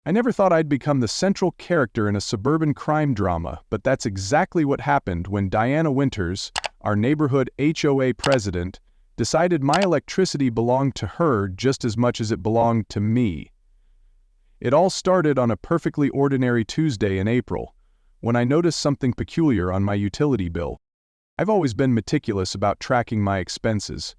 I never thought I'd become the central character in a suburban crime drama, but that's exactly what happened when Diana Winters, our neighborhood HOA president, decided my electricity belonged to her just as much as it belonged to me. It all started on a perfectly ordinary Tuesday in April, when I noticed something peculiar on my utility bill. I've always been meticulous about tracking my expenses.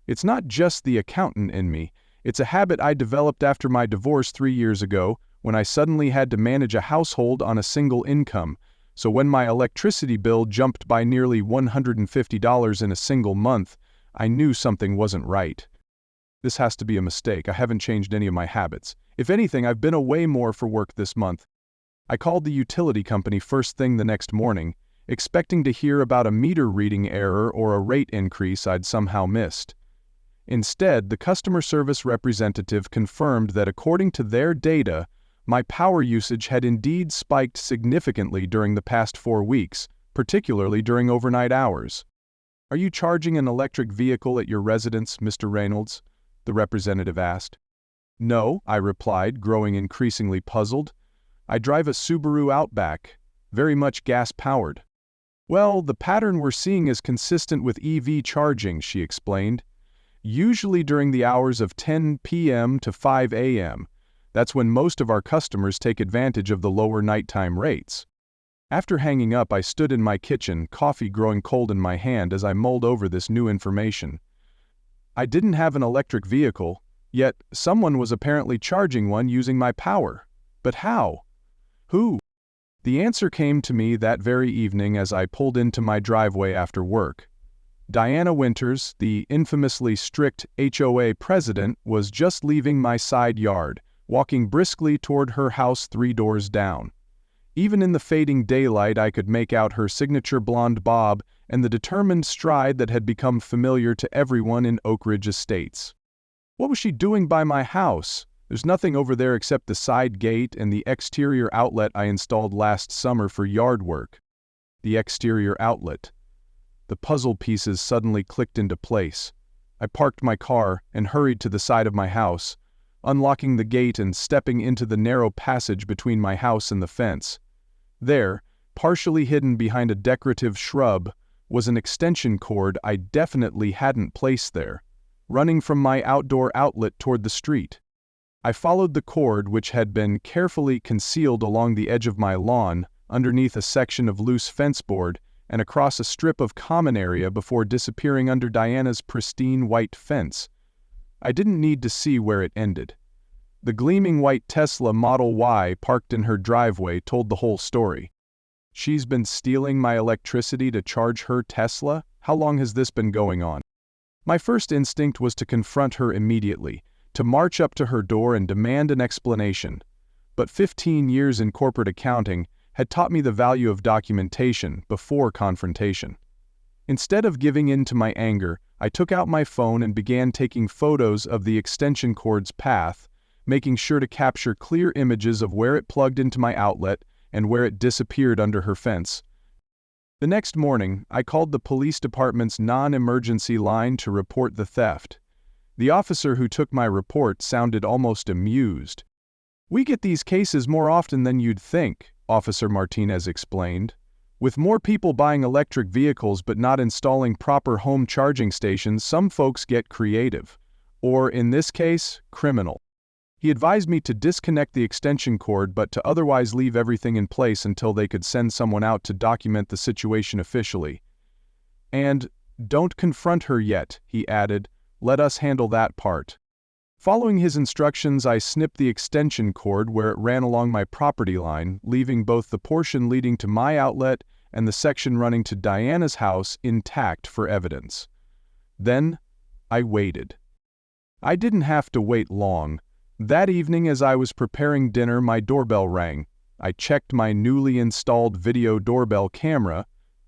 It's not just the accountant in me. It's a habit I developed after my divorce 3 years ago, when I suddenly had to manage a household on a single income. So when my electricity bill jumped by nearly $150 in a single month, I knew something wasn't right. This has to be a mistake. I haven't changed any of my habits. If anything, I've been away more for work this month. I called the utility company first thing the next morning, expecting to hear about a meter reading error or a rate increase I'd somehow missed. Instead, the customer service representative confirmed that according to their data, my power usage had indeed spiked significantly during the past 4 weeks, particularly during overnight hours. "Are you charging an electric vehicle at your residence, Mr. Reynolds?" the representative asked. "No," I replied, growing increasingly puzzled. "I drive a Subaru Outback, very much gas-powered." "Well, the pattern we're seeing is consistent with EV charging," she explained. "Usually during the hours of 10 p.m. to 5 a.m. That's when most of our customers take advantage of the lower nighttime rates." After hanging up, I stood in my kitchen, coffee growing cold in my hand as I mulled over this new information. I didn't have an electric vehicle, yet someone was apparently charging one using my power. But how? Who? The answer came to me that very evening as I pulled into my driveway after work. Diana Winters, the infamously strict HOA president, was just leaving my side yard, walking briskly toward her house 3 doors down. Even in the fading daylight, I could make out her signature blonde bob and the determined stride that had become familiar to everyone in Oak Ridge Estates. What was she doing by my house? There's nothing over there except the side gate and the exterior outlet I installed last summer for yard work. The exterior outlet. The puzzle pieces suddenly clicked into place. I parked my car and hurried to the side of my house, unlocking the gate and stepping into the narrow passage between my house and the fence. There, partially hidden behind a decorative shrub, was an extension cord I definitely hadn't placed there, running from my outdoor outlet toward the street. I followed the cord, which had been carefully concealed along the edge of my lawn, underneath a section of loose fence board, and across a strip of common area before disappearing under Diana's pristine white fence. I didn't need to see where it ended. The gleaming white Tesla Model Y parked in her driveway told the whole story. She's been stealing my electricity to charge her Tesla? How long has this been going on? My first instinct was to confront her immediately, to march up to her door and demand an explanation. But 15 years in corporate accounting had taught me the value of documentation before confrontation. Instead of giving in to my anger, I took out my phone and began taking photos of the extension cord's path, making sure to capture clear images of where it plugged into my outlet and where it disappeared under her fence. The next morning, I called the police department's non-emergency line to report the theft. The officer who took my report sounded almost amused. "We get these cases more often than you'd think," Officer Martinez explained. "With more people buying electric vehicles but not installing proper home charging stations, some folks get creative. Or, in this case, criminal." He advised me to disconnect the extension cord but to otherwise leave everything in place until they could send someone out to document the situation officially. "And don't confront her yet," he added. "Let us handle that part." Following his instructions, I snipped the extension cord where it ran along my property line, leaving both the portion leading to my outlet and the section running to Diana's house intact for evidence. Then, I waited. I didn't have to wait long. That evening, as I was preparing dinner, my doorbell rang. I checked my newly installed video doorbell camera,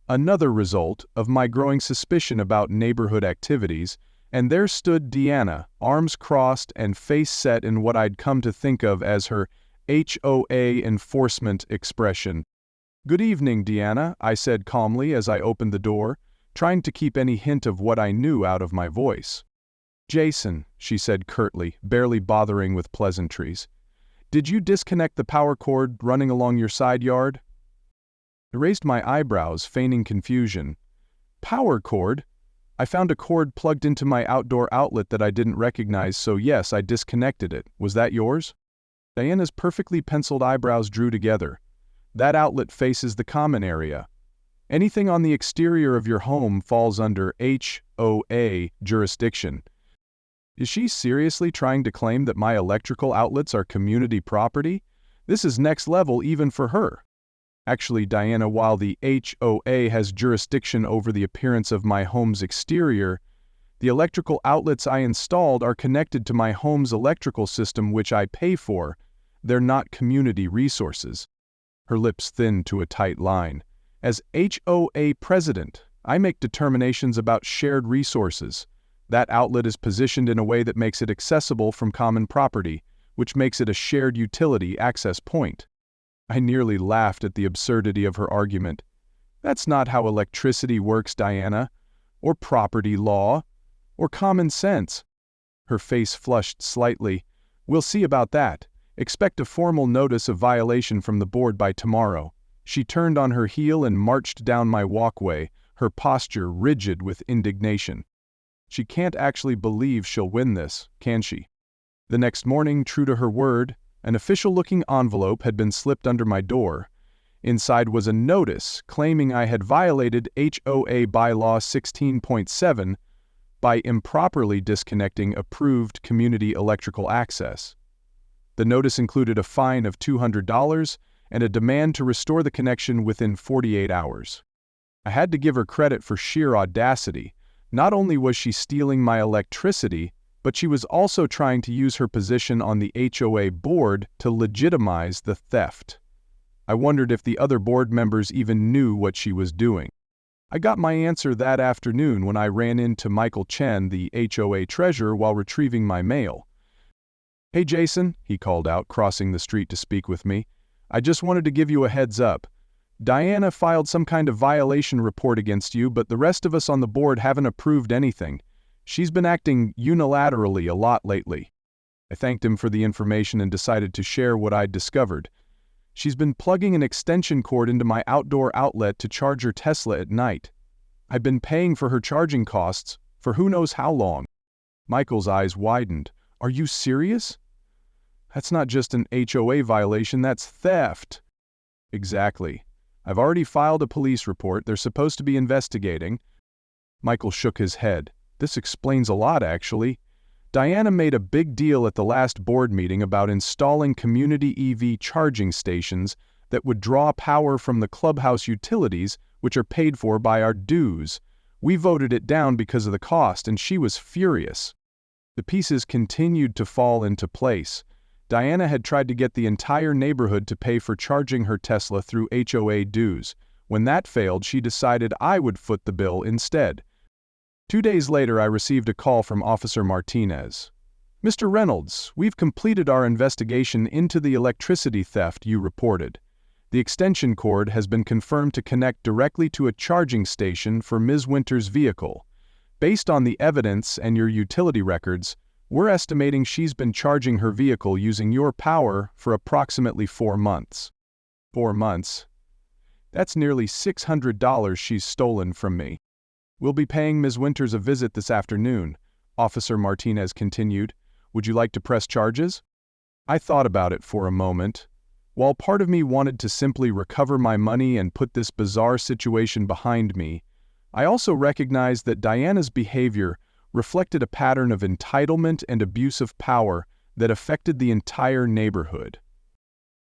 another result of my growing suspicion about neighborhood activities, and there stood Deanna, arms crossed and face set in what I'd come to think of as her HOA enforcement expression. "Good evening, Deanna," I said calmly as I opened the door, trying to keep any hint of what I knew out of my voice. "Jason," she said curtly, barely bothering with pleasantries. Did you disconnect the power cord running along your side yard? I raised my eyebrows, feigning confusion. Power cord? I found a cord plugged into my outdoor outlet that I didn't recognize, so yes, I disconnected it. Was that yours? Diana's perfectly penciled eyebrows drew together. That outlet faces the common area. Anything on the exterior of your home falls under HOA jurisdiction. Is she seriously trying to claim that my electrical outlets are community property? This is next level even for her. Actually, Diana, while the HOA has jurisdiction over the appearance of my home's exterior, the electrical outlets I installed are connected to my home's electrical system, which I pay for. They're not community resources. Her lips thinned to a tight line. As HOA president, I make determinations about shared resources. That outlet is positioned in a way that makes it accessible from common property, which makes it a shared utility access point. I nearly laughed at the absurdity of her argument. That's not how electricity works, Diana, or property law, or common sense. Her face flushed slightly. We'll see about that. Expect a formal notice of violation from the board by tomorrow. She turned on her heel and marched down my walkway, her posture rigid with indignation. She can't actually believe she'll win this, can she? The next morning, true to her word, an official-looking envelope had been slipped under my door. Inside was a notice claiming I had violated HOA Bylaw 16.7 by improperly disconnecting approved community electrical access. The notice included a fine of $200 and a demand to restore the connection within 48 hours. I had to give her credit for sheer audacity. Not only was she stealing my electricity, but she was also trying to use her position on the HOA board to legitimize the theft. I wondered if the other board members even knew what she was doing. I got my answer that afternoon when I ran into Michael Chen, the HOA treasurer, while retrieving my mail. "Hey Jason," he called out, crossing the street to speak with me. "I just wanted to give you a heads up. Diana filed some kind of violation report against you, but the rest of us on the board haven't approved anything. She's been acting unilaterally a lot lately." I thanked him for the information and decided to share what I'd discovered. She's been plugging an extension cord into my outdoor outlet to charge her Tesla at night. I've been paying for her charging costs for who knows how long. Michael's eyes widened. "Are you serious? That's not just an HOA violation, that's theft." "Exactly. I've already filed a police report. They're supposed to be investigating." Michael shook his head. "This explains a lot, actually. Diana made a big deal at the last board meeting about installing community EV charging stations that would draw power from the clubhouse utilities, which are paid for by our dues. We voted it down because of the cost, and she was furious." The pieces continued to fall into place. Diana had tried to get the entire neighborhood to pay for charging her Tesla through HOA dues. When that failed, she decided I would foot the bill instead. 2 days later, I received a call from Officer Martinez. "Mr. Reynolds, we've completed our investigation into the electricity theft you reported. The extension cord has been confirmed to connect directly to a charging station for Ms. Winter's vehicle. Based on the evidence and your utility records, we're estimating she's been charging her vehicle using your power for approximately 4 months. 4 months? That's nearly $600 she's stolen from me. We'll be paying Ms. Winters a visit this afternoon," Officer Martinez continued. "Would you like to press charges?" I thought about it for a moment. While part of me wanted to simply recover my money and put this bizarre situation behind me, I also recognized that Diana's behavior reflected a pattern of entitlement and abuse of power that affected the entire neighborhood.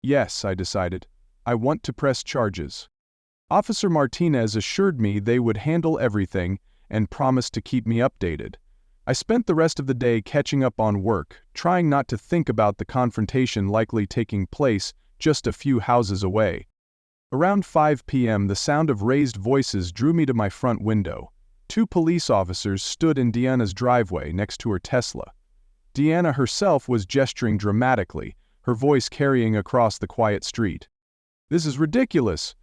Yes, I decided, I want to press charges. Officer Martinez assured me they would handle everything and promised to keep me updated. I spent the rest of the day catching up on work, trying not to think about the confrontation likely taking place just a few houses away. Around 5 p.m., the sound of raised voices drew me to my front window. 2 police officers stood in Deanna's driveway next to her Tesla. Deanna herself was gesturing dramatically, her voice carrying across the quiet street. "This is ridiculous.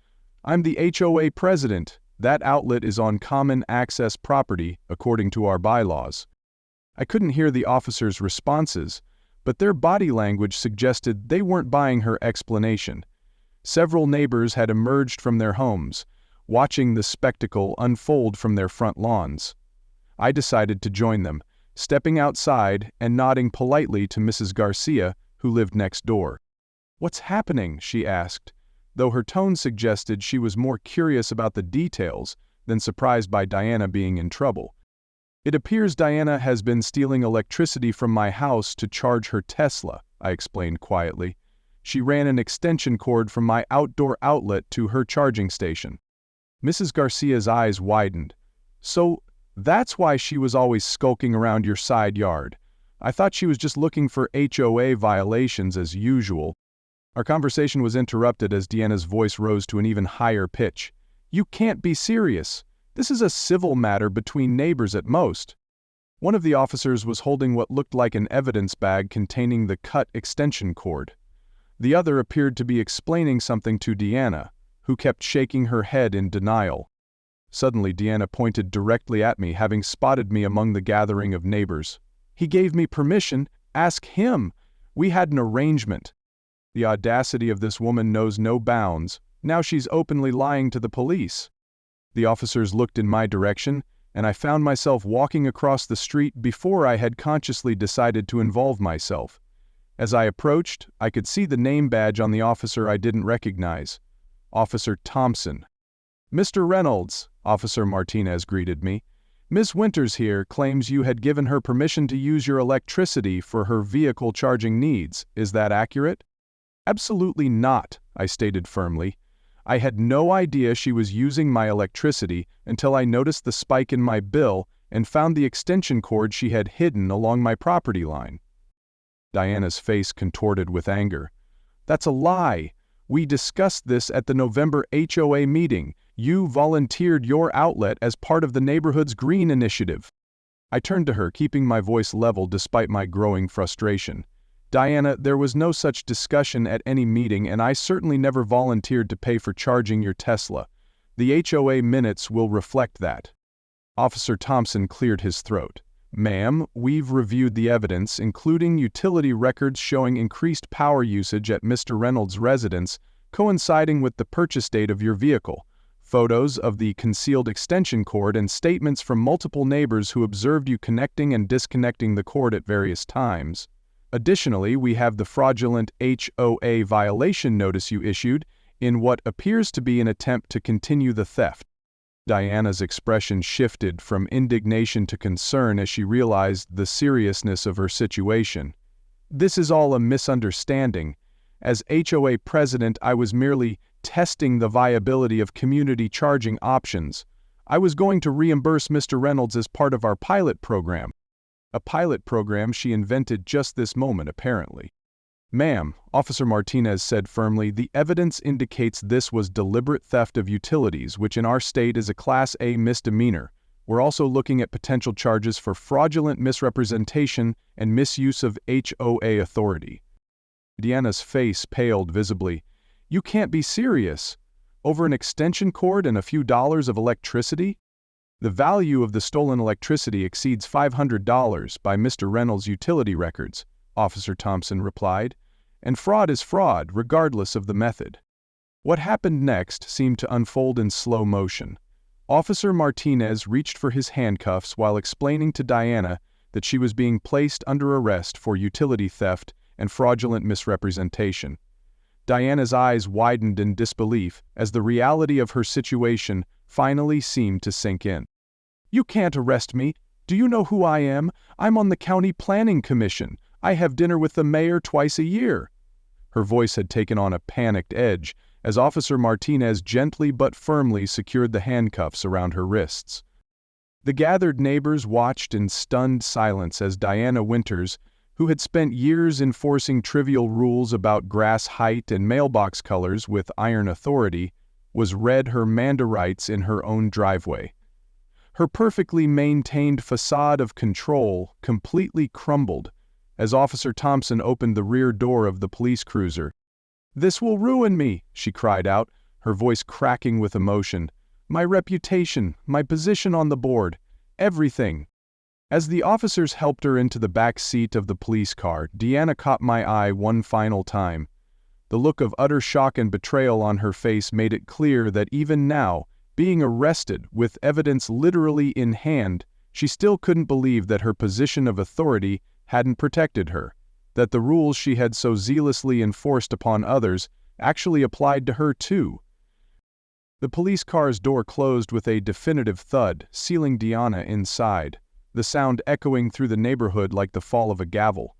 I'm the HOA president. That outlet is on common access property, according to our bylaws." I couldn't hear the officers' responses, but their body language suggested they weren't buying her explanation. Several neighbors had emerged from their homes, watching the spectacle unfold from their front lawns. I decided to join them, stepping outside and nodding politely to Mrs. Garcia, who lived next door. "What's happening?" she asked, though her tone suggested she was more curious about the details than surprised by Diana being in trouble. "It appears Diana has been stealing electricity from my house to charge her Tesla," I explained quietly. "She ran an extension cord from my outdoor outlet to her charging station." Mrs. Garcia's eyes widened. "So that's why she was always skulking around your side yard. I thought she was just looking for HOA violations as usual." Our conversation was interrupted as Deanna's voice rose to an even higher pitch. "You can't be serious. This is a civil matter between neighbors at most." One of the officers was holding what looked like an evidence bag containing the cut extension cord. The other appeared to be explaining something to Deanna, who kept shaking her head in denial. Suddenly Deanna pointed directly at me, having spotted me among the gathering of neighbors. "He gave me permission. Ask him. We had an arrangement." The audacity of this woman knows no bounds. Now she's openly lying to the police. The officers looked in my direction, and I found myself walking across the street before I had consciously decided to involve myself. As I approached, I could see the name badge on the officer I didn't recognize. Officer Thompson. "Mr. Reynolds," Officer Martinez greeted me. "Miss Winters here claims you had given her permission to use your electricity for her vehicle charging needs. Is that accurate?" "Absolutely not," I stated firmly. "I had no idea she was using my electricity until I noticed the spike in my bill and found the extension cord she had hidden along my property line." Diana's face contorted with anger. "That's a lie. We discussed this at the November HOA meeting. You volunteered your outlet as part of the neighborhood's green initiative." I turned to her, keeping my voice level despite my growing frustration. "Diana, there was no such discussion at any meeting, and I certainly never volunteered to pay for charging your Tesla. The HOA minutes will reflect that." Officer Thompson cleared his throat. "Ma'am, we've reviewed the evidence, including utility records showing increased power usage at Mr. Reynolds' residence, coinciding with the purchase date of your vehicle, photos of the concealed extension cord, and statements from multiple neighbors who observed you connecting and disconnecting the cord at various times. Additionally, we have the fraudulent HOA violation notice you issued in what appears to be an attempt to continue the theft." Diana's expression shifted from indignation to concern as she realized the seriousness of her situation. "This is all a misunderstanding. As HOA president, I was merely testing the viability of community charging options. I was going to reimburse Mr. Reynolds as part of our pilot program." A pilot program she invented just this moment, apparently. "Ma'am," Officer Martinez said firmly, "the evidence indicates this was deliberate theft of utilities, which in our state is a Class A misdemeanor. We're also looking at potential charges for fraudulent misrepresentation and misuse of HOA authority." Deanna's face paled visibly. "You can't be serious. Over an extension cord and a few dollars of electricity?" "The value of the stolen electricity exceeds $500 by Mr. Reynolds' utility records," Officer Thompson replied, "and fraud is fraud, regardless of the method." What happened next seemed to unfold in slow motion. Officer Martinez reached for his handcuffs while explaining to Diana that she was being placed under arrest for utility theft and fraudulent misrepresentation. Diana's eyes widened in disbelief as the reality of her situation finally seemed to sink in. "You can't arrest me. Do you know who I am? I'm on the County Planning Commission. I have dinner with the mayor twice a year." Her voice had taken on a panicked edge as Officer Martinez gently but firmly secured the handcuffs around her wrists. The gathered neighbors watched in stunned silence as Diana Winters, who had spent years enforcing trivial rules about grass height and mailbox colors with iron authority, was read her Manda rights in her own driveway. Her perfectly maintained facade of control completely crumbled as Officer Thompson opened the rear door of the police cruiser. "This will ruin me," she cried out, her voice cracking with emotion. "My reputation, my position on the board, everything." As the officers helped her into the back seat of the police car, Deanna caught my eye one final time. The look of utter shock and betrayal on her face made it clear that even now, being arrested with evidence literally in hand, she still couldn't believe that her position of authority hadn't protected her, that the rules she had so zealously enforced upon others actually applied to her too. The police car's door closed with a definitive thud, sealing Deanna inside, the sound echoing through the neighborhood like the fall of a gavel.